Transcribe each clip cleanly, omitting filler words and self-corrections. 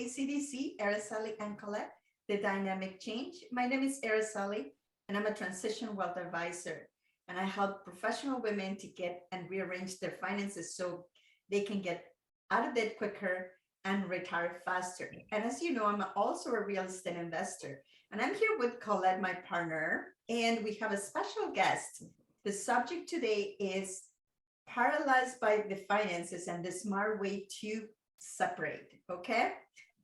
ACDC, Araceli and Colette, the dynamic change. My name is Araceli, and I'm a transition wealth advisor. And I help professional women to get and rearrange their finances so they can get out of debt quicker and retire faster. And as you know, I'm also a real estate investor. And I'm here with Colette, my partner, and we have a special guest. The subject today is paralyzed by the finances and the smart way to separate. Okay,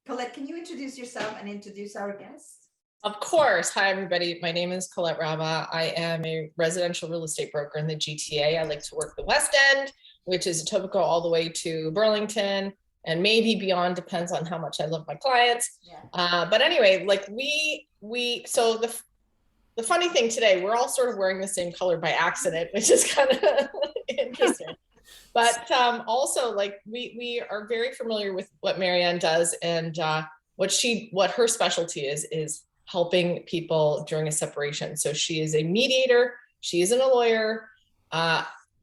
Colette, can you introduce yourself and introduce our guest? Of course. Hi, everybody. My name is Colette Rama. I am a residential real estate broker in the GTA. I like to work the West End, which is Etobicoke all the way to Burlington and maybe beyond, depends on how much I love my clients. Yeah. But anyway, like so the funny thing today, we're all sort of wearing the same color by accident, which is kind of interesting. But also, like we are very familiar with what Marian does, and what her specialty is helping people during a separation. So she is a mediator. She isn't a lawyer.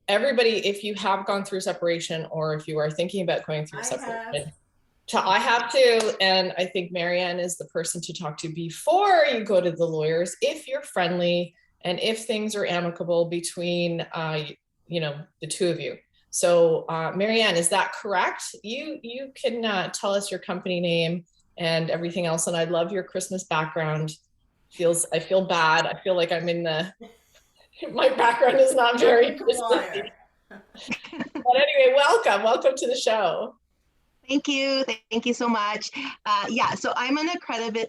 Everybody, if you have gone through separation or if you are thinking about going through separation, I have too. And I think Marian is the person to talk to before you go to the lawyers, if you're friendly and if things are amicable between, the two of you. So Marian, is that correct? You can tell us your company name and everything else. And I love your Christmas background. I feel bad. I feel like I'm in my background is not very Christmassy. But anyway, welcome to the show. Thank you so much. So I'm an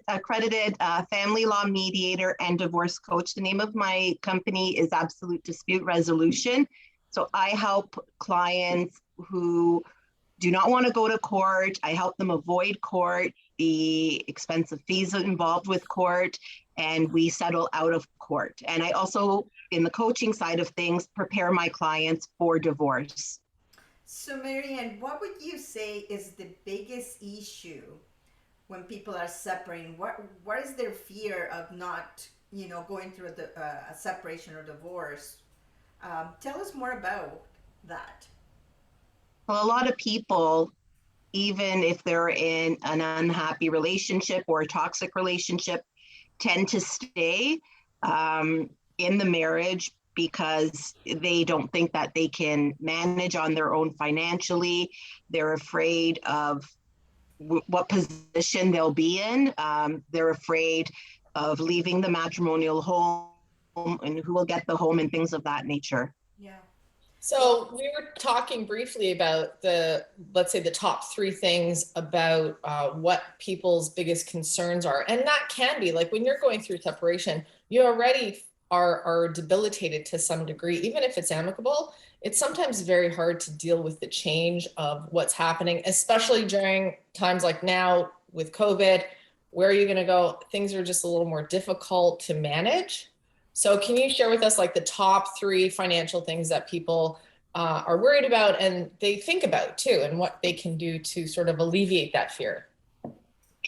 accredited family law mediator and divorce coach. The name of my company is Absolute Dispute Resolution. So I help clients who do not want to go to court. I help them avoid court, the expensive fees involved with court, and we settle out of court. And I also, in the coaching side of things, prepare my clients for divorce. So Marian, what would you say is the biggest issue when people are separating? What is their fear of not, going through a separation or divorce? Tell us more about that. Well, a lot of people, even if they're in an unhappy relationship or a toxic relationship, tend to stay in the marriage because they don't think that they can manage on their own financially. They're afraid of what position they'll be in. They're afraid of leaving the matrimonial home and who will get the home and things of that nature. Yeah. So we were talking briefly about let's say the top three things about what people's biggest concerns are. And that can be like when you're going through separation, you already are debilitated to some degree. Even if it's amicable, it's sometimes very hard to deal with the change of what's happening, especially during times like now with COVID. Where are you going to go? Things are just a little more difficult to manage. So can you share with us like the top three financial things that people are worried about and they think about too, and what they can do to sort of alleviate that fear?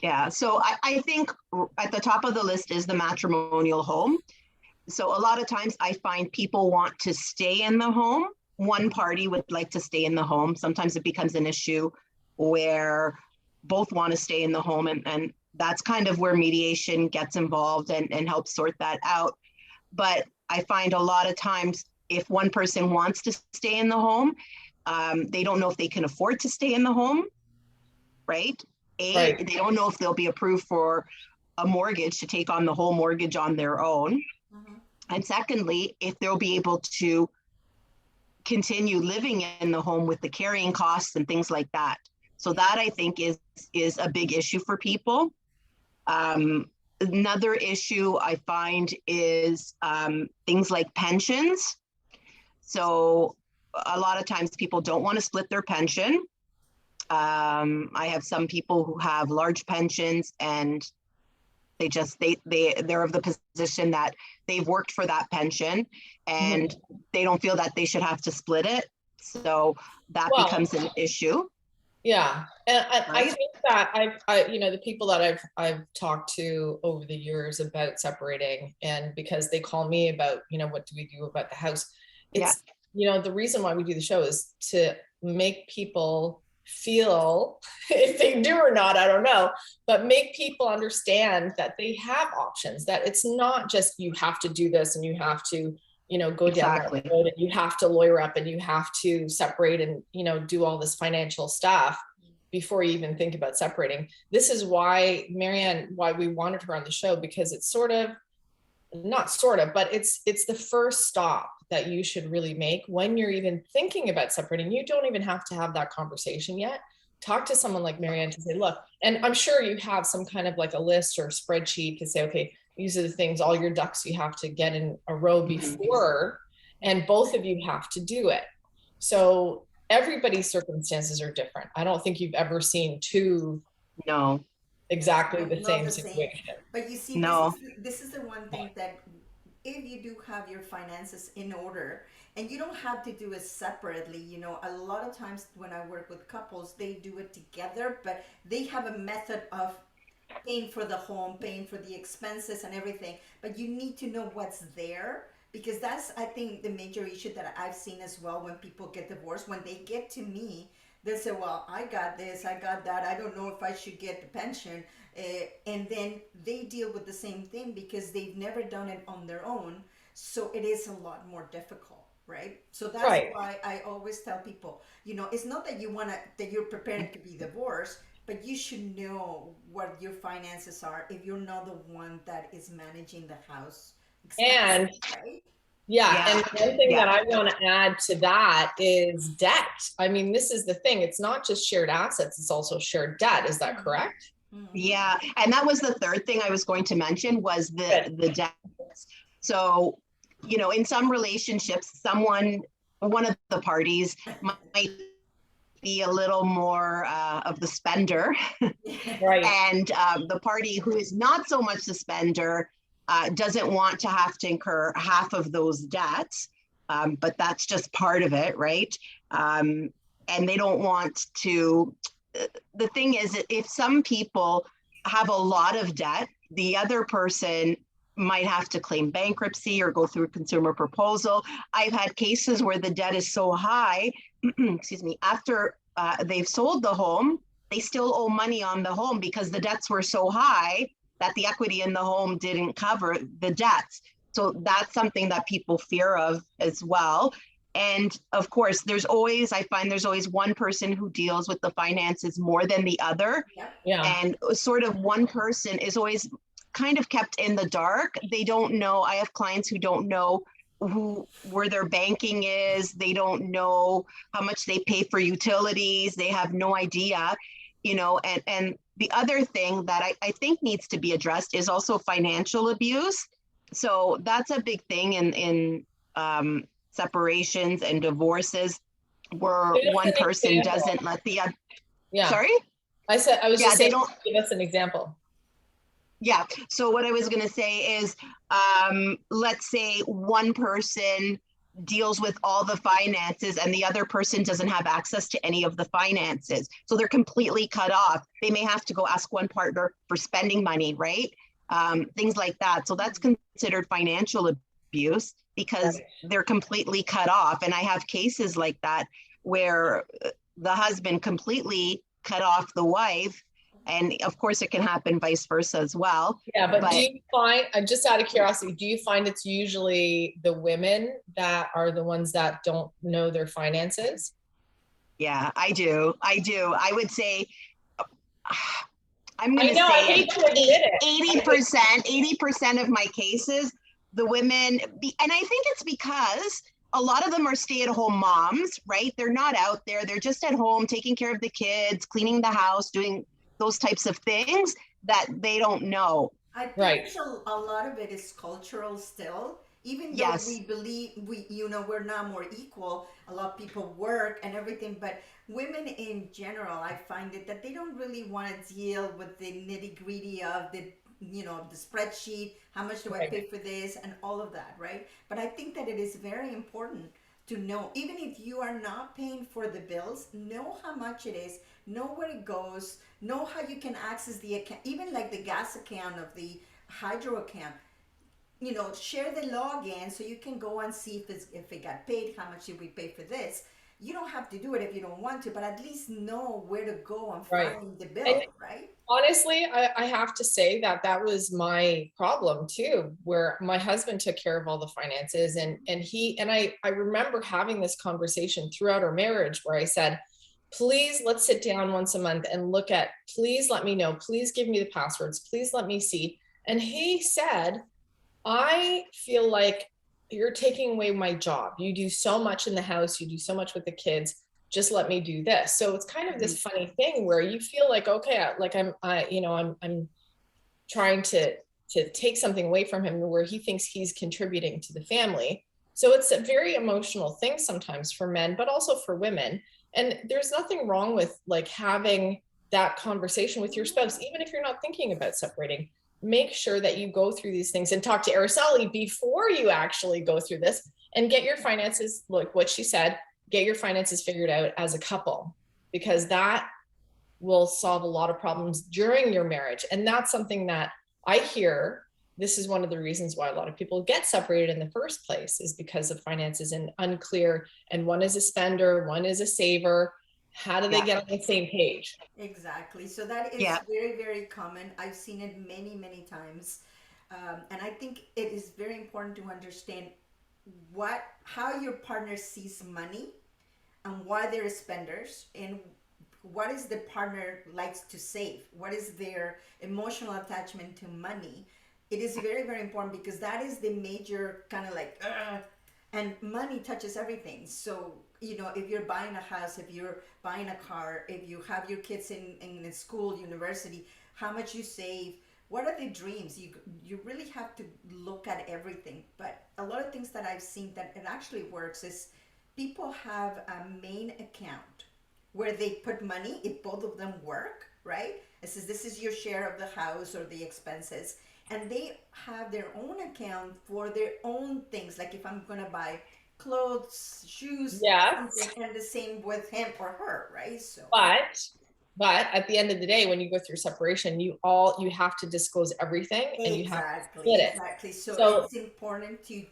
Yeah, so I think at the top of the list is the matrimonial home. So a lot of times I find people want to stay in the home. One party would like to stay in the home. Sometimes it becomes an issue where both want to stay in the home, and that's kind of where mediation gets involved and helps sort that out. But I find a lot of times if one person wants to stay in the home, they don't know if they can afford to stay in the home, right? They don't know if they'll be approved for a mortgage to take on the whole mortgage on their own. Mm-hmm. And secondly, if they'll be able to continue living in the home with the carrying costs and things like that. So that I think is a big issue for people. Another issue I find is things like pensions. So a lot of times people don't want to split their pension. I have some people who have large pensions and they're of the position that they've worked for that pension and they don't feel that they should have to split it. So that becomes an issue. Yeah. And I think that the people that I've talked to over the years about separating, and because they call me about, what do we do about the house? It's, the reason why we do the show is to make people feel, if they do or not, I don't know, but make people understand that they have options, that it's not just you have to do this and you have to, you know, go down that road and you have to lawyer up and you have to separate and, you know, do all this financial stuff before you even think about separating. This is why Marian, why we wanted her on the show, because it's sort of, not sort of, but it's the first stop that you should really make when you're even thinking about separating. You don't even have to have that conversation yet. Talk to someone like Marian to say, look, and I'm sure you have some kind of like a list or spreadsheet to say, okay, these are the things, all your ducks you have to get in a row before, and both of you have to do it. So everybody's circumstances are different. I don't think you've ever seen two exactly the same situation. But you see, this is the one thing that if you do have your finances in order, and you don't have to do it separately, you know, a lot of times when I work with couples, they do it together, but they have a method of paying for the home, paying for the expenses and everything. But you need to know what's there, because that's, I think, the major issue that I've seen as well when people get divorced. When they get to me, they say, well, I got this, I got that, I don't know if I should get the pension. And then they deal with the same thing because they've never done it on their own. So it is a lot more difficult, right? So that's why I always tell people, you know, it's not that that you're preparing to be divorced, but you should know what your finances are if you're not the one that is managing the house. And right? and one thing that I want to add to that is debt. I mean, this is the thing. It's not just shared assets, it's also shared debt. Is that correct? Yeah. And that was the third thing I was going to mention was the debt. So, you know, in some relationships, one of the parties might be a little more of the spender. Right. And the party who is not so much the spender doesn't want to have to incur half of those debts, but that's just part of it, right? And they don't want to. The thing is, if some people have a lot of debt, the other person might have to claim bankruptcy or go through a consumer proposal. I've had cases where the debt is so high, excuse me, after they've sold the home, they still owe money on the home because the debts were so high that the equity in the home didn't cover the debts. So that's something that people fear of as well. And of course, I find there's always one person who deals with the finances more than the other. Yeah. And sort of one person is always kind of kept in the dark. They don't know. I have clients who don't know where their banking is. They don't know how much they pay for utilities. They have no idea, you know, and the other thing that I think needs to be addressed is also financial abuse. So that's a big thing in separations and divorces where one person doesn't let the other. Sorry? I was just saying, give us an example. Yeah. So what I was going to say is, let's say one person deals with all the finances and the other person doesn't have access to any of the finances. So they're completely cut off. They may have to go ask one partner for spending money, right? Things like that. So that's considered financial abuse because they're completely cut off. And I have cases like that where the husband completely cut off the wife. And of course, it can happen vice versa as well. Yeah, but do you find, just out of curiosity, do you find it's usually the women that are the ones that don't know their finances? Yeah, I do. I would say, I'm going to say I hate to admit it. 80% of my cases, the women, and I think it's because a lot of them are stay-at-home moms, right? They're not out there. They're just at home taking care of the kids, cleaning the house, doing those types of things that they don't know. I think a lot of it is cultural still. Even though we believe we're now more equal, a lot of people work and everything, but women in general, I find it that they don't really want to deal with the nitty gritty of the spreadsheet, how much do I pay for this and all of that, right? But I think that it is very important to know, even if you are not paying for the bills, know how much it is, know where it goes, know how you can access the account, even like the gas account of the hydro account. Share the login so you can go and see if it got paid, how much did we pay for this. you don't have to do it if you don't want to, but at least know where to go and Right. find the bill, And right? honestly, I have to say that that was my problem too, where my husband took care of all the finances, and I remember having this conversation throughout our marriage where I said, please, let's sit down once a month and look at, please let me know, please give me the passwords, please let me see. And he said, I feel like you're taking away my job. You do so much in the house, you do so much with the kids. Just let me do this. So it's kind of this funny thing where you feel like, okay, like I'm trying to take something away from him where he thinks he's contributing to the family. So it's a very emotional thing sometimes for men, but also for women. And there's nothing wrong with like having that conversation with your spouse, even if you're not thinking about separating. Make sure that you go through these things and talk to Araceli before you actually go through this, and get your finances, like what she said, get your finances figured out as a couple, because that will solve a lot of problems during your marriage. And that's something that I hear. This is one of the reasons why a lot of people get separated in the first place, is because of finances and unclear. And one is a spender, one is a saver. How do they get on the same page? Exactly. So that is very, very common. I've seen it many, many times. And I think it is very important to understand how your partner sees money and why they're spenders, and what is the partner likes to save, what is their emotional attachment to money. It is very, very important, because that is the major kind of like and money touches everything. So if you're buying a house, if you're buying a car, if you have your kids in school, university, how much you save, what are the dreams, you really have to look at everything. But a lot of things that I've seen that it actually works is people have a main account where they put money if both of them work, right? It says this is your share of the house or the expenses, and they have their own account for their own things, like if I'm gonna buy clothes, shoes, something, and the same with him or her, right? So but at the end of the day, when you go through separation, you have to disclose everything, and you have to split it. Exactly. So it's important to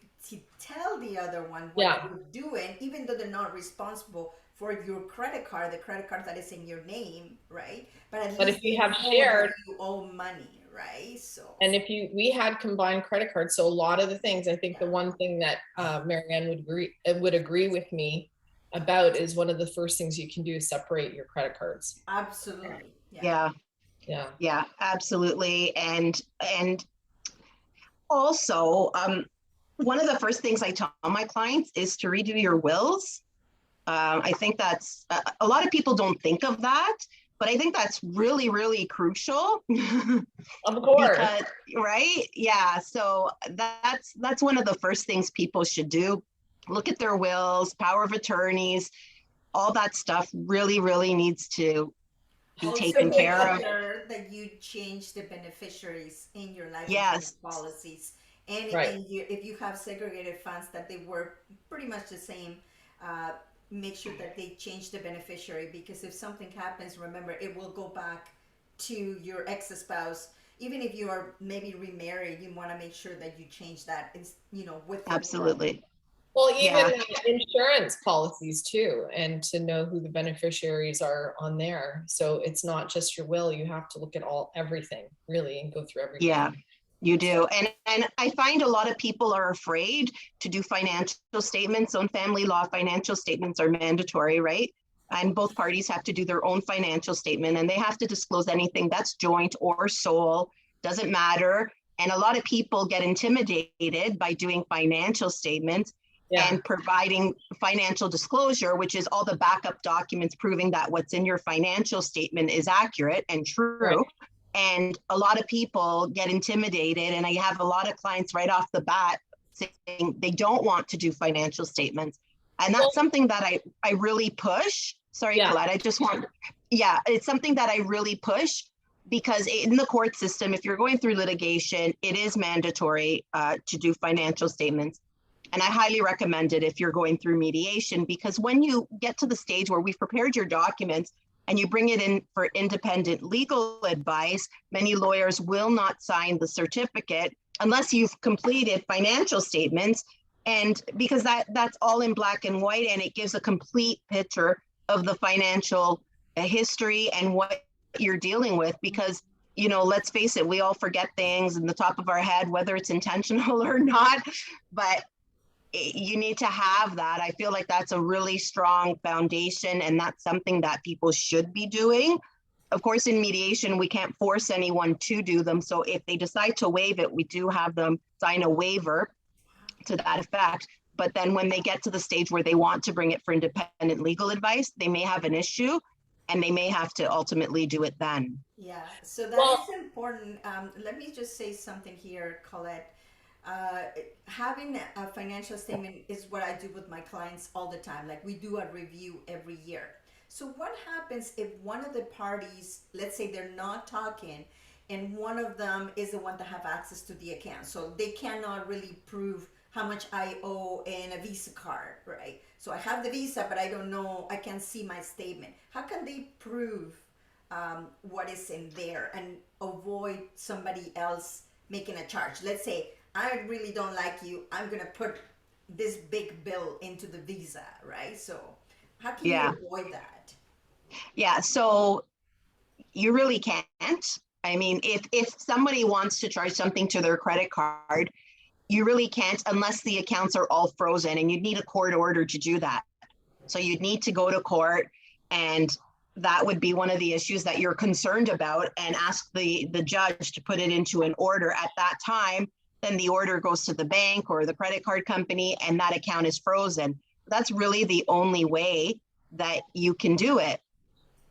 tell the other one what you're doing, even though they're not responsible for your credit card, the credit card that is in your name, right? But at least if you have shared, you owe money, right? So and we had combined credit cards, so a lot of the things, I think the one thing that Marian would agree with me about is one of the first things you can do is separate your credit cards. Absolutely. Yeah, absolutely. And also, one of the first things I tell my clients is to redo your wills. I think that's a lot of people don't think of that, but I think that's really, really crucial. Of course. Because, right? Yeah. So that's one of the first things people should do. Look at their wills, power of attorneys, all that stuff really, really needs to be taken care of. That you change the beneficiaries in your life insurance policies, and if you have segregated funds that they were pretty much the same, make sure that they change the beneficiary, because if something happens, remember, it will go back to your ex-spouse. Even if you are maybe remarried, you want to make sure that you change that, with absolutely. Well, even insurance policies too, and to know who the beneficiaries are on there. So it's not just your will, you have to look at everything really and go through everything. Yeah, you do. And I find a lot of people are afraid to do financial statements. So in family law, financial statements are mandatory, right? And both parties have to do their own financial statement, and they have to disclose anything that's joint or sole, doesn't matter. And a lot of people get intimidated by doing financial statements and providing financial disclosure, which is all the backup documents proving that what's in your financial statement is accurate and true. Right. And a lot of people get intimidated, and I have a lot of clients right off the bat saying they don't want to do financial statements. And that's something that I really push. Sorry, Colette, it's something that I really push, because in the court system, if you're going through litigation, it is mandatory to do financial statements. And I highly recommend it if you're going through mediation, because when you get to the stage where we've prepared your documents and you bring it in for independent legal advice, many lawyers will not sign the certificate unless you've completed financial statements. And because that's all in black and white, and it gives a complete picture of the financial history and what you're dealing with. Because, you know, let's face it, we all forget things in the top of our head, whether it's intentional or not, but you need to have that. I feel like that's a really strong foundation, and that's something that people should be doing. Of course, in mediation, we can't force anyone to do them. So if they decide to waive it, we do have them sign a waiver to that effect. But then when they get to the stage where they want to bring it for independent legal advice, they may have an issue and they may have to ultimately do it then. Yeah, so that is important. Let me just say something here, Colette. Having a financial statement is what I do with my clients all the time. Like, we do a review every year. So what happens if one of the parties, let's say they're not talking, and one of them is the one that have access to the account, so they cannot really prove how much I owe in a Visa card, right? So I have the Visa, but I don't know, I can't see my statement. How can they prove what is in there and avoid somebody else making a charge? Let's say, I really don't like you, I'm gonna put this big bill into the Visa, right? So how can you avoid that? Yeah, so you really can't. I mean, if somebody wants to charge something to their credit card, you really can't unless the accounts are all frozen, and you'd need a court order to do that. So you'd need to go to court, and that would be one of the issues that you're concerned about, and ask the judge to put it into an order at that time. Then the order goes to the bank or the credit card company, and that account is frozen. That's really the only way that you can do it.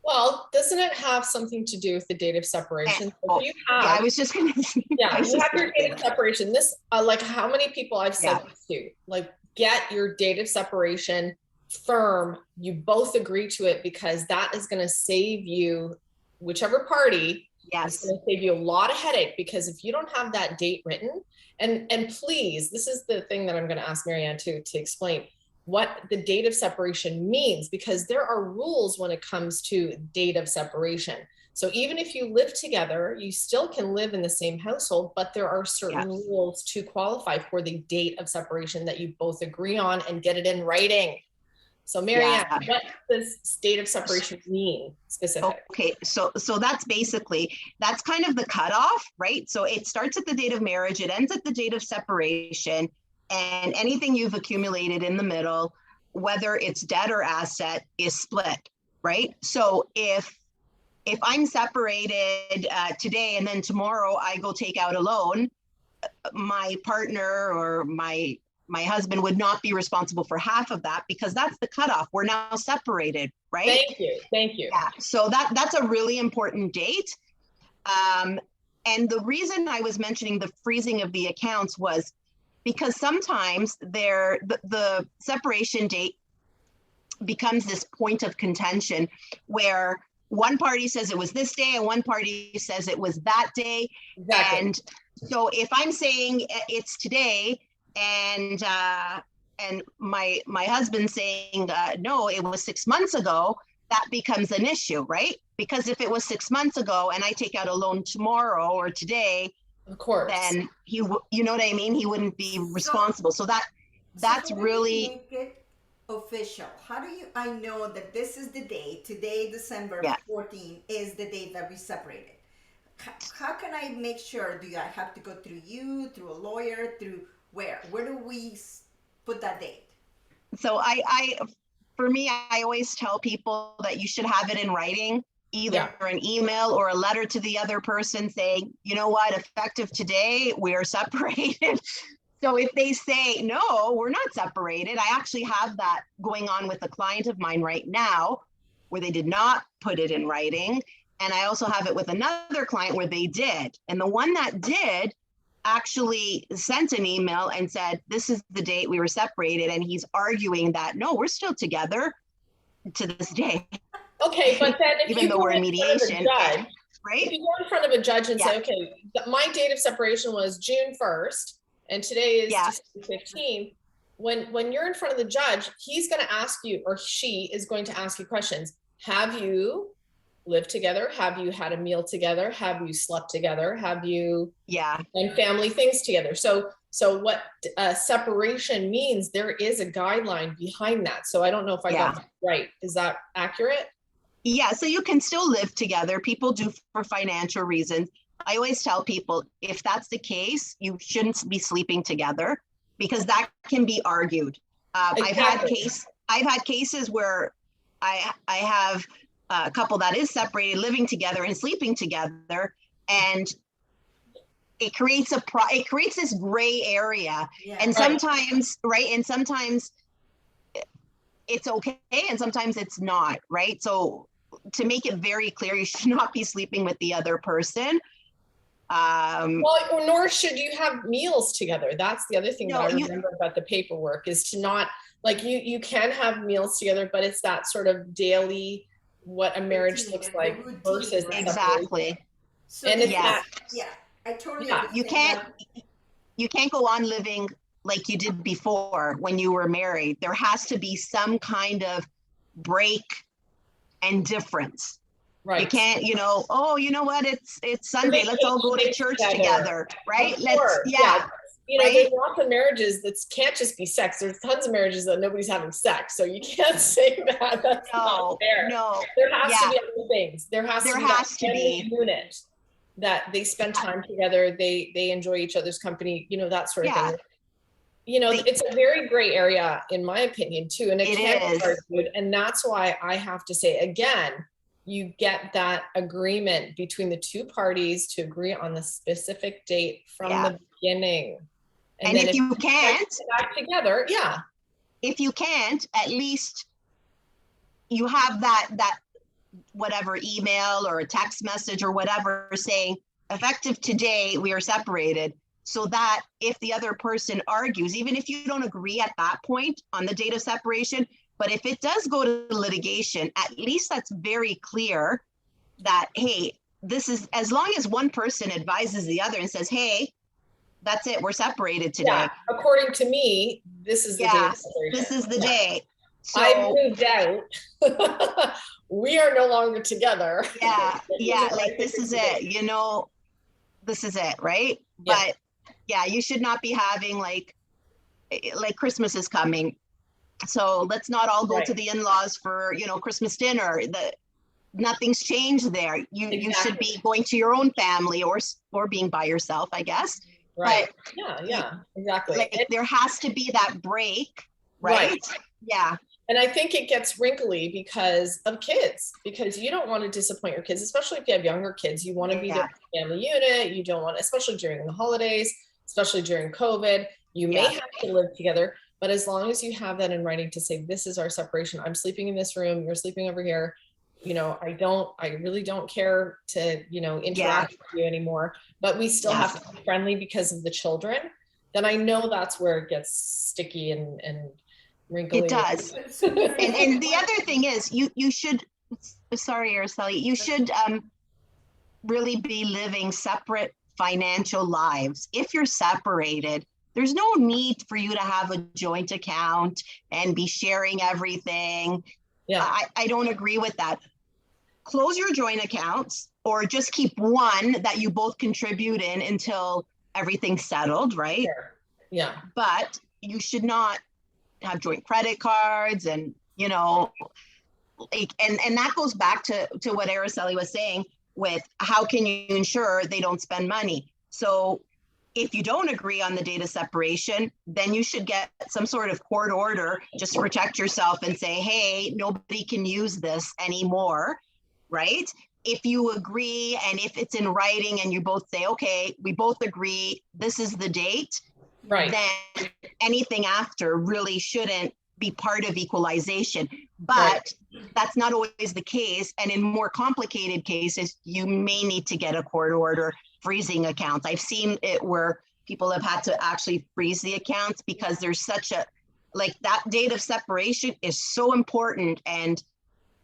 Well, doesn't it have something to do with the date of separation? Yeah, I was just going to say. Yeah, you have your date of separation. This, like, how many people I've said this to, like, get your date of separation firm. You both agree to it, because that is going to save you, whichever party, it's going to save you a lot of headache. Because if you don't have that date written, and please, this is the thing that I'm going to ask Marianne to explain what the date of separation means, because there are rules when it comes to date of separation. So even if you live together, you still can live in the same household, but there are certain rules to qualify for the date of separation that you both agree on, and get it in writing. So Marianne, what does date of separation mean specifically? Okay, so that's that's kind of the cutoff, right? So it starts at the date of marriage, it ends at the date of separation, and anything you've accumulated in the middle, whether it's debt or asset, is split, right? So if I'm separated today, and then tomorrow I go take out a loan, my partner or my husband would not be responsible for half of that, because that's the cutoff. We're now separated, right? Thank you. Yeah, so that's a really important date. And the reason I was mentioning the freezing of the accounts was because sometimes the separation date becomes this point of contention where one party says it was this day and one party says it was that day. Exactly. And so if I'm saying it's today, and my husband saying no, it was 6 months ago, that becomes an issue, right? Because if it was 6 months ago and I take out a loan tomorrow or today, of course, then you know what I mean, he wouldn't be responsible. So that's really make it official. How do I know that this is the day, today, December 14 is the date that we separated? How can I make sure? Do I have to go through you, through a lawyer, through where do we put that date? So for me, I always tell people that you should have it in writing, either an email or a letter to the other person saying, you know what, effective today, we are separated. So if they say, no, we're not separated, I actually have that going on with a client of mine right now where they did not put it in writing. And I also have it with another client where they did. And the one that did actually sent an email and said, this is the date we were separated. And he's arguing that, no, we're still together to this day. Okay, but then if even though we're in mediation, judge, right? If you go in front of a judge and say, okay, my date of separation was June 1st, and today is December 15th. When you're in front of the judge, he's going to ask you, or she is going to ask you questions. Have you lived together? Have you had a meal together? Have you slept together? Have you done family things together? So what separation means, there is a guideline behind that. So I don't know if I got that right. Is that accurate? Yeah, so you can still live together. People do for financial reasons. I always tell people, if that's the case, you shouldn't be sleeping together, because that can be argued. Exactly. I've had cases where I have a couple that is separated, living together and sleeping together, and it creates this gray area. And sometimes, and sometimes it's okay, and sometimes it's not, right? So to make it very clear, you should not be sleeping with the other person. Well, nor should you have meals together. That's the other thing that I remember about the paperwork, is to not, like, you can have meals together, but it's that sort of daily, what a marriage looks like versus exactly. So and it's I totally you can't go on living like you did before when you were married. There has to be some kind of break and difference. Right. You can't, oh, you know what? It's Sunday. Let's all go to church together, right? There's lots of marriages that can't just be sex. There's tons of marriages that nobody's having sex. So you can't say that. That's not fair. No. There has to be other things. There has to be a unit that they spend time together. They enjoy each other's company, that sort of thing. It's a very gray area, in my opinion, too. And it can be argued. And that's why I have to say, again, you get that agreement between the two parties to agree on the specific date from the beginning. And if you can't back together, if you can't, at least you have that whatever email or a text message or whatever saying, effective today, we are separated. So that if the other person argues, even if you don't agree at that point on the date of separation, but if it does go to litigation, at least that's very clear that, hey, this is, as long as one person advises the other and says, hey, that's it, we're separated today. Yeah, according to me, this is the day of separation. This is the day. So, I moved out. We are no longer together. Like this is it, this is it, right? Yeah. But you should not be having like Christmas is coming. So let's not all go to the in-laws for, Christmas dinner. Nothing's changed there. You should be going to your own family or being by yourself, I guess. Right. But, exactly. Like, there has to be that break, right? Yeah. And I think it gets wrinkly because of kids, because you don't want to disappoint your kids, especially if you have younger kids. You want to be the family unit. You don't want, especially during the holidays, especially during COVID, you may have to live together. But as long as you have that in writing to say, this is our separation, I'm sleeping in this room, you're sleeping over here, I really don't care to, interact with you anymore, but we still have to be friendly because of the children, then I know that's where it gets sticky and wrinkly. It does. and the other thing is you should, sorry, Araceli, you should really be living separate financial lives. If you're separated, there's no need for you to have a joint account and be sharing everything. Yeah, I don't agree with that. Close your joint accounts or just keep one that you both contribute in until everything's settled, right? Sure. Yeah. But you should not have joint credit cards and, and that goes back to what Araceli was saying with how can you ensure they don't spend money? So if you don't agree on the date of separation, then you should get some sort of court order just to protect yourself and say, hey, nobody can use this anymore, right? If you agree and if it's in writing and you both say, okay, we both agree, this is the date, right? Then anything after really shouldn't be part of equalization. But that's not always the case. And in more complicated cases, you may need to get a court order freezing accounts. I've seen it where people have had to actually freeze the accounts because there's such a, that date of separation is so important. And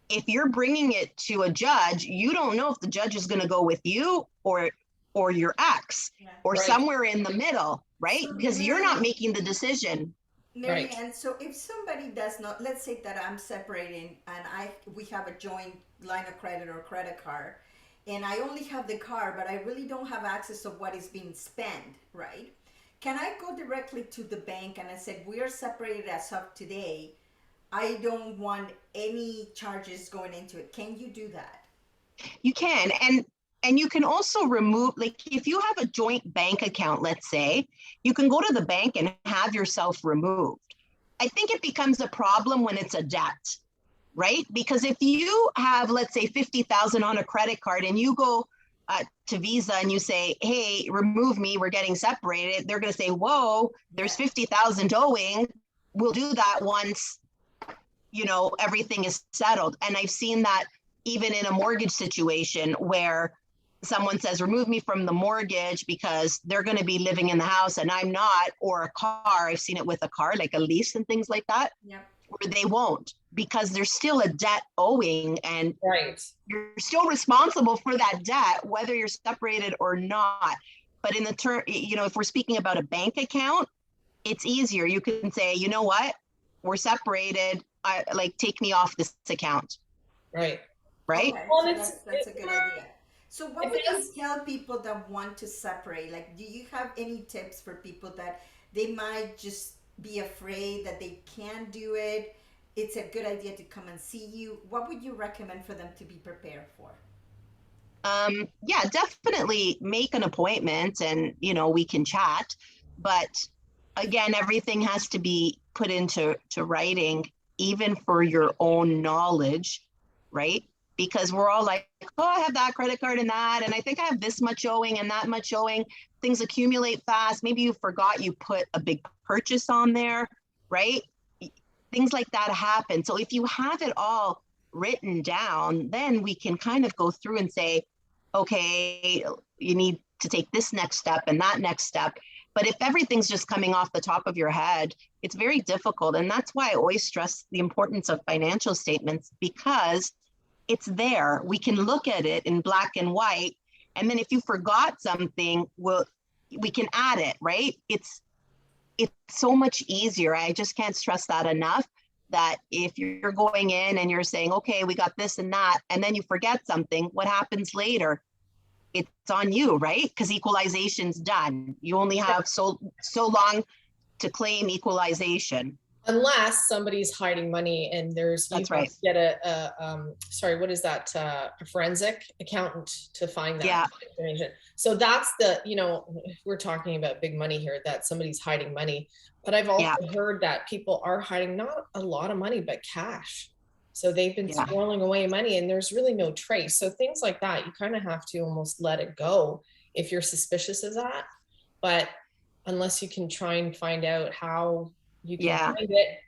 if you're bringing it to a judge, you don't know if the judge is going to go with you or your ex or somewhere in the middle, right? Because you're not making the decision. Right. Marianne, so if somebody does not, let's say that I'm separating and we have a joint line of credit or credit card, and I only have the card, but I really don't have access of what is being spent, right? Can I go directly to the bank and I said, we are separated as of today. I don't want any charges going into it. Can you do that? You can, and you can also remove, like if you have a joint bank account, let's say, you can go to the bank and have yourself removed. I think it becomes a problem when it's a debt, right? Because if you have, let's say, 50,000 on a credit card and you go to Visa and you say, hey, remove me, we're getting separated, they're going to say, whoa, there's 50,000 owing. We'll do that once, everything is settled. And I've seen that even in a mortgage situation where someone says, remove me from the mortgage because they're going to be living in the house and I'm not, or a car. I've seen it with a car, like a lease and things like that, where they won't, because there's still a debt owing and Right. you're still responsible for that debt, whether you're separated or not. But in the term, if we're speaking about a bank account, it's easier. You can say, you know what, we're separated. Take me off this account. Right. Right. Okay, Well, so that's a good idea. So what would you does. tell people that want to separate? Like, do you have any tips for people that they might just be afraid that they can't do it? It's a good idea to come and see you. What would you recommend for them to be prepared for? Yeah, definitely make an appointment and, we can chat. But again, everything has to be put into writing, even for your own knowledge, right? Because we're all like, oh, I have that credit card and that, and I think I have this much owing and that much owing. Things accumulate fast. Maybe you forgot you put a big purchase on there, right? Things like that happen. So if you have it all written down, then we can kind of go through and say, okay, you need to take this next step and that next step. But if everything's just coming off the top of your head, it's very difficult. And that's why I always stress the importance of financial statements, because it's there. We can look at it in black and white. And then if you forgot something, we can add it, right? It's so much easier. I just can't stress that enough, that if you're going in and you're saying, okay, we got this and that, and then you forget something, what happens later? It's on you, right? Because equalization's done. You only have so long to claim equalization. Unless somebody's hiding money and That's right. Get what is that? A forensic accountant to find that information. So that's we're talking about big money here, that somebody's hiding money. But I've also heard that people are hiding not a lot of money, but cash. So they've been squirreling away money and there's really no trace. So things like that, you kind of have to almost let it go if you're suspicious of that. But unless you can try and find out how you can find it.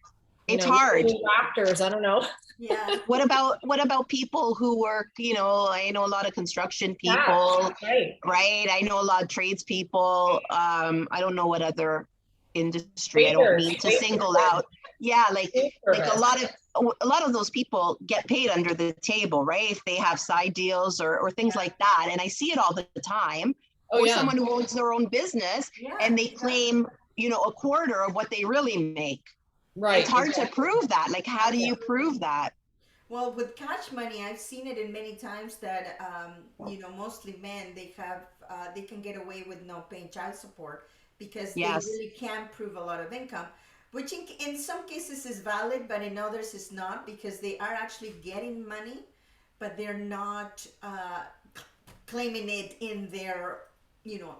It's hard. Raptors, I don't know. Yeah. What about people who work, I know a lot of construction people, right? I know a lot of tradespeople. I don't know what other industry. I don't mean to single out. Yeah, like a lot of those people get paid under the table, right? If they have side deals or things like that. And I see it all the time. Or someone who owns their own business and they claim, a quarter of what they really make. Right. It's hard to prove that. Like, how do you prove that? Well, with cash money, I've seen it in many times that, mostly men, they can get away with not paying child support because they really can't prove a lot of income, which in some cases is valid, but in others is not, because they are actually getting money, but they're not claiming it in their,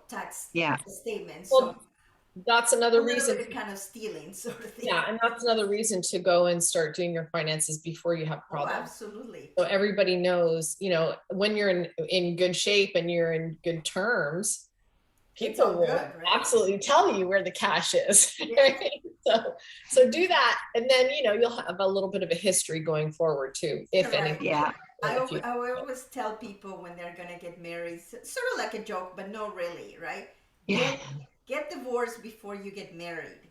tax statements. Well, so that's another reason. Kind of stealing sort of thing. Yeah, and that's another reason to go and start doing your finances before you have problems. Oh, absolutely. So everybody knows, when you're in good shape and you're in good terms, people will absolutely tell you where the cash is. Right? So do that, and then you'll have a little bit of a history going forward too, if anything. Yeah. I always tell people when they're gonna get married, sort of like a joke, but no, really, right? Yeah. Get divorced before you get married.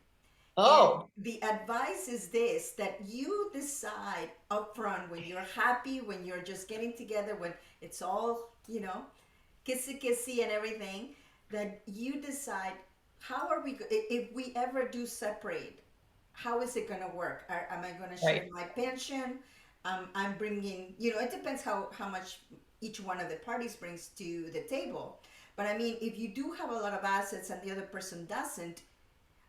Oh. And the advice is this, that you decide upfront when you're happy, when you're just getting together, when it's all, kissy and everything, that you decide, how are we, if we ever do separate, how is it going to work? Am I going to share Right. my pension? I'm bringing, it depends how much each one of the parties brings to the table. But I mean, if you do have a lot of assets and the other person doesn't,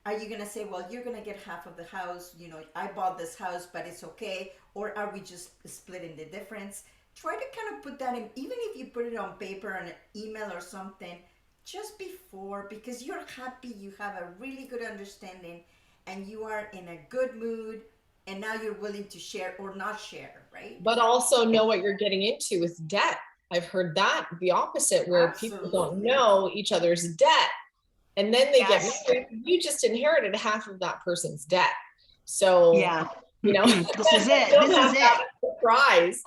are you going to say, well, you're going to get half of the house, I bought this house, but it's okay? Or are we just splitting the difference? Try to kind of put that in, even if you put it on paper, on an email or something, just before, because you're happy, you have a really good understanding, and you are in a good mood, and now you're willing to share or not share, right? But also know what you're getting into with debt. I've heard that the opposite, where people don't Absolutely. know each other's debt. And then they Yes. get married. You just inherited half of that person's debt. So, Yeah. you know, This is it. don't This have is it. that surprise.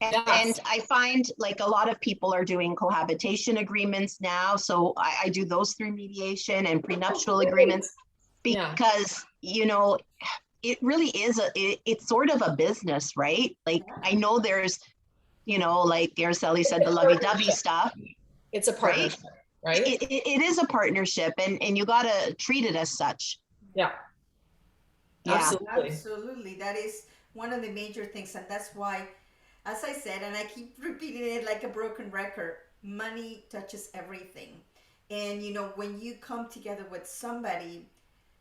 And, Yes. and I find like a lot of people are doing cohabitation agreements now. So I do those through mediation and prenuptial agreements Yeah. because, it really is it's sort of a business, right? Like I know there's, like Araceli said, the lovey-dovey stuff. It's a partnership, right? It is a partnership, and you got to treat it as such. Yeah. Yeah. Absolutely. Absolutely. That is one of the major things. And that's why, as I said, and I keep repeating it like a broken record, money touches everything. And, when you come together with somebody,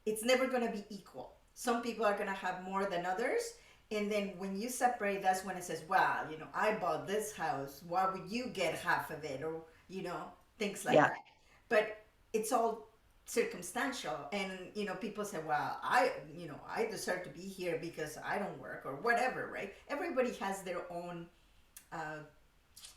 it's never going to be equal. Some people are going to have more than others. And then when you separate, that's when it says, wow, I bought this house. Why would you get half of it? Or, things like Yeah. that. But it's all circumstantial. And, people say, well, I deserve to be here because I don't work or whatever, right? Everybody has their own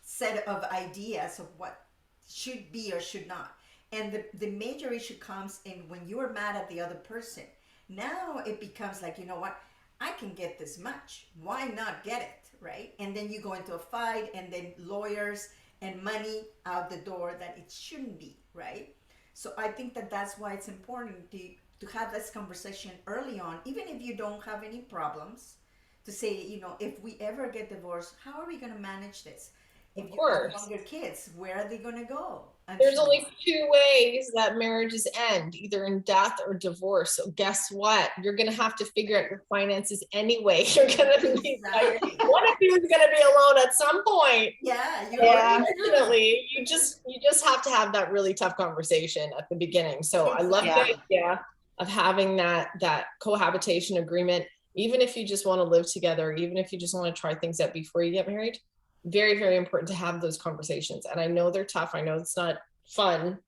set of ideas of what should be or should not. And the major issue comes in when you are mad at the other person. Now it becomes like, what? I can get this much. Why not get it, right? And then you go into a fight, and then lawyers and money out the door that it shouldn't be, right? So I think that that's why it's important to have this conversation early on, even if you don't have any problems, to say, if we ever get divorced, how are we going to manage this? If Of you course. have younger kids, where are they going to go? And There's so only on. 2 ways that marriages end, either in death or divorce. So guess what? You're going to have to figure out your finances anyway. You're going to be Exactly. one of you is going to be alone at some point. Yeah, Unfortunately, you just have to have that really tough conversation at the beginning. So I love the idea of having that cohabitation agreement, even if you just want to live together, even if you just want to try things out before you get married. Very, very important to have those conversations. And I know they're tough. I know it's not fun,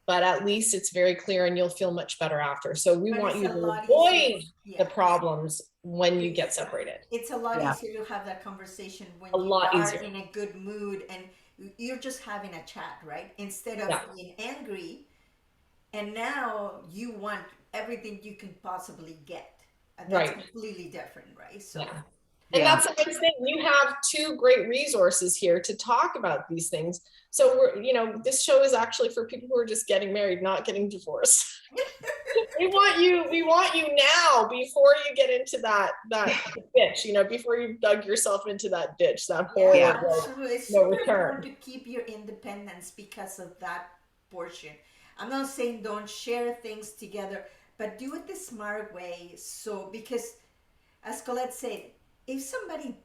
but at least it's very clear and you'll feel much better after. So we But want it's you a to lot avoid easier. the Yeah. problems when you get separated. It's a lot Yeah. easier to have that conversation when A you lot are easier. in a good mood and you're just having a chat, right? Instead of Yeah. being angry, and now you want everything you can possibly get. And that's Right. completely different, right? So Yeah. And that's the nice thing. You have 2 great resources here to talk about these things. So this show is actually for people who are just getting married, not getting divorced. we want you now before you get into that ditch, before you've dug yourself into that ditch, that hole. yeah, absolutely. It's no super return. important to keep your independence because of that portion. I'm not saying don't share things together, but do it the smart way. So because as Colette said, if somebody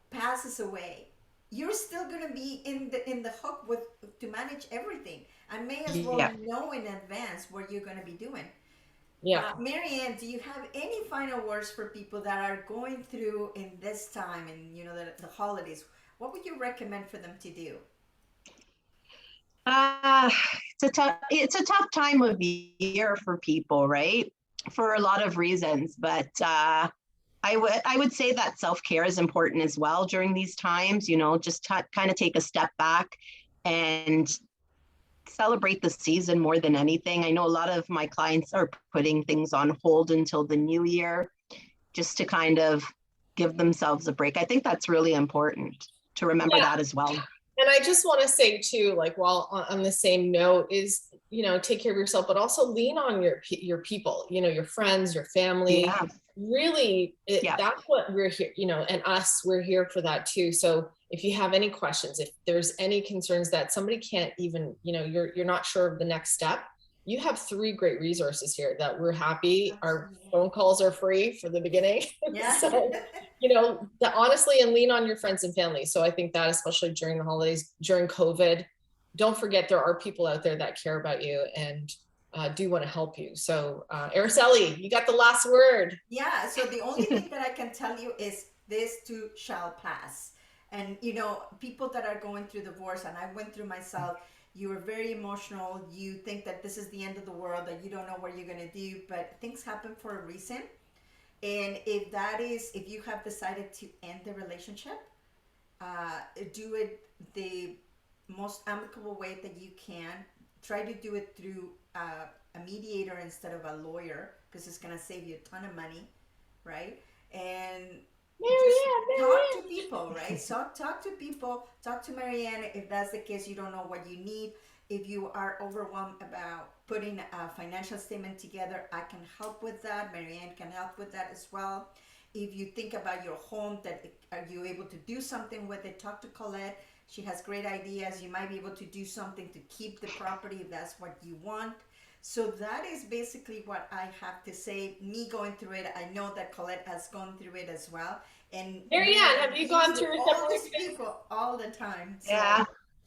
passes away, you're still gonna be in the hook with to manage everything. I may as well know in advance what you're gonna be doing. Yeah. Marian, do you have any final words for people that are going through in this time and the holidays? What would you recommend for them to do? It's a tough time of year for people, right? For a lot of reasons, but I would say that self-care is important as well during these times. Just kind of take a step back and celebrate the season more than anything. I know a lot of my clients are putting things on hold until the new year, just to kind of give themselves a break. I think that's really important to remember that as well. And I just want to say too, like, while on the same note is, take care of yourself, but also lean on your people, your friends, your family. Yeah. Really, that's what we're here, and we're here for that too. So if you have any questions, if there's any concerns that somebody can't even, you're not sure of the next step, you have 3 great resources here that we're happy. Our Absolutely. phone calls are free for the beginning. Yeah. So, honestly, and lean on your friends and family. So I think that especially during the holidays, during COVID, don't forget there are people out there that care about you and do want to help you. So Araceli, you got the last word. Yeah, so the only thing that I can tell you is this too shall pass. And people that are going through divorce, and I went through myself, you are very emotional. You think that this is the end of the world, that you don't know what you're going to do, but things happen for a reason. And if you have decided to end the relationship, do it the most amicable way that you can. Try to do it through a mediator instead of a lawyer, because it's going to save you a ton of money, right? And talk to people, right? So talk to people, talk to Marianne if that's the case. You don't know what you need. If you are overwhelmed about putting a financial statement together, I can help with that. Marianne can help with that as well. If you think about your home, are you able to do something with it? Talk to Colette. She has great ideas. You might be able to do something to keep the property if that's what you want. So that is basically what I have to say. Me going through it, I know that Colette has gone through it as well. And Marianne, have you gone through a all similar these people all the time? So. Yeah.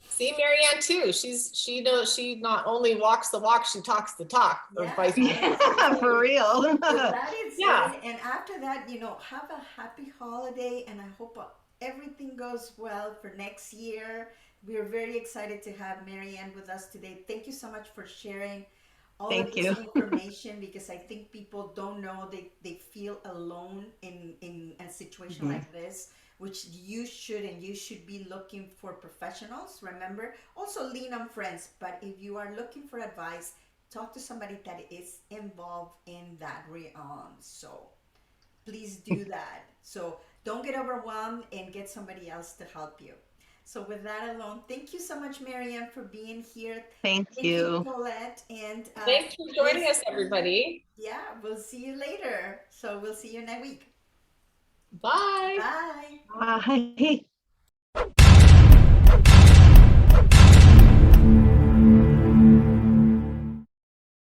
See, Marianne too. She not only walks the walk, she talks the talk. Or Yeah. vice versa. Yeah, for real. So that is Yeah. it. And after that, have a happy holiday, and I hope everything goes well for next year. We're very excited to have Marianne with us today. Thank you so much for sharing all Thank of this you. information, because I think people don't know, they feel alone in a situation Mhm. like this, which you should be looking for professionals. Remember, also lean on friends, but if you are looking for advice, talk to somebody that is involved in that realm. So please do that. So don't get overwhelmed, and get somebody else to help you. So with that alone, thank you so much, Marianne, for being here. Thank Thank you, you. Colette. And Thanks for joining us, everybody. yeah, we'll see you later. So we'll see you next week. Bye. Bye. Bye.